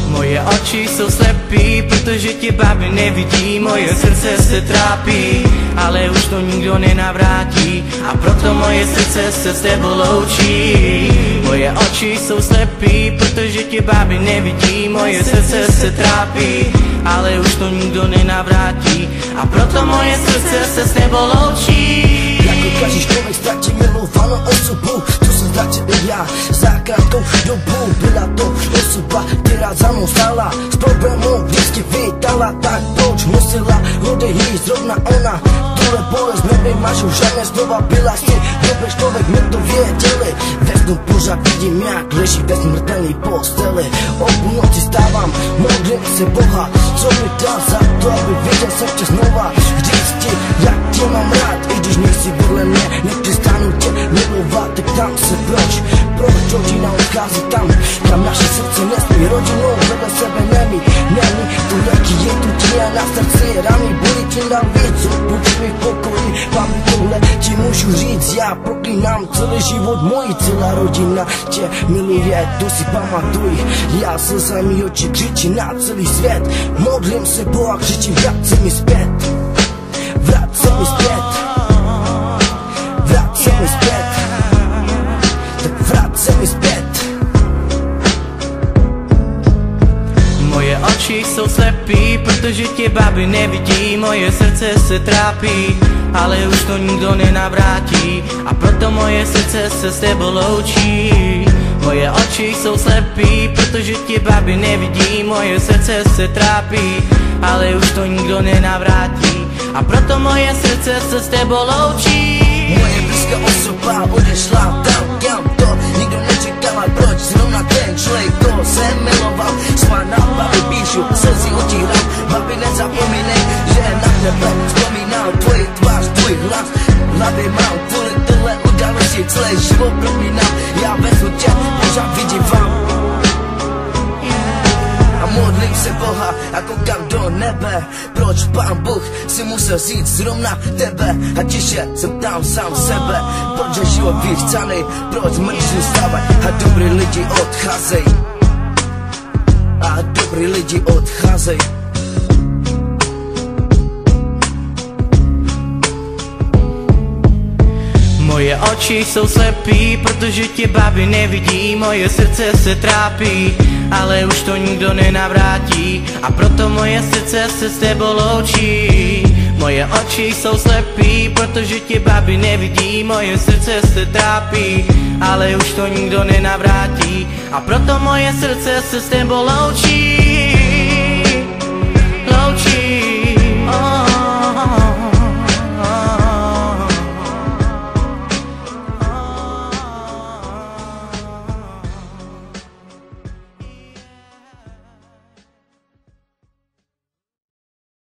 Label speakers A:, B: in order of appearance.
A: Moje oči jsou slepý, protože tě babi nevidí. Moje srdce se trápí, ale už to nikdo nenavrátí. A proto moje srdce se s tebou loučí. Moje oči jsou slepý, protože tě babi nevidí. Moje srdce se trápí, ale už to nikdo nenavrátí. A proto moje srdce se s tebou loučí.
B: Jako každý člověk ztratí milovanou osobu, to jsem ztratil i já za krátkou dobu. Byla to osoba, která za mnou stála, s problémou vždycky vydala. Tak proč musela odejít zrovna ona? Tuhle bolest nevymažu, žádné slova, byla si dobrý člověk, my to věděli. Ve snu pořád vidím, jak leží ve smrtelný posteli. O půlnoci stávám, modlím se Boha, co mi dal za to, aby viděl jsem tě znova. Říct ti, jak tě mám rád, i když nejsi vedle mě, nepřestanu tě milovat. Tak tam se proč rodina odchází tam, kam naše srdce nesmí rodinou vedle sebe nemí. To jaký je tu ti a na srdci rany, bolí tím dál víc, odpůjč mi v pokoji, vám tohle ti můžu říct. Já proklínám celý život, mojí celá rodina tě miluje, to si pamatuj. Já slzami oči křičím na celý svět, modlím se Boha, křičím, vrať se mi zpět, vrať se mi zpět, vrať se mi zpět, tak vrať se mi zpět.
A: Moje oči jsou slepý, protože tě babi nevidí. Moje srdce se trápí, ale už to nikdo nenavrátí. A proto moje srdce se s tebou loučí. Moje oči jsou slepý, protože tě babi nevidí. Moje srdce se trápí, ale už to nikdo nenavrátí. A proto moje srdce se s tebou loučí.
B: Moje blízká osoba odešla tam, kam to nikdo nečekal. Proč zrovna ten člověk, to jsem miloval. Spána babi píšu, slzy otírám. Babi nezapomínej, že na tebe vzpomínám. Tvoji tvář, tvůj hlas, hlavě mám. Kvůli tohle události celý život proklínám. Já vezmu tě, pořád vidím vám. A modlím se Boha a koukám do nebe. Proč Pán Bůh si musel říct zrovna tebe? A tiše se ptám sám sebe, proč je život vychcanej, proč mrtví vstávaj a dobrý lidi odcházej. A dobrý lidi odcházej.
A: Moje oči jsou slepý, protože tě babi nevidí. Moje srdce se trápí, ale už to nikdo nenavrátí. A proto moje srdce se s tebou loučí. Moje oči jsou slepý, protože tě babi nevidí. Moje srdce se trápí, ale už to nikdo nenavrátí. A proto moje srdce se s tebou loučí.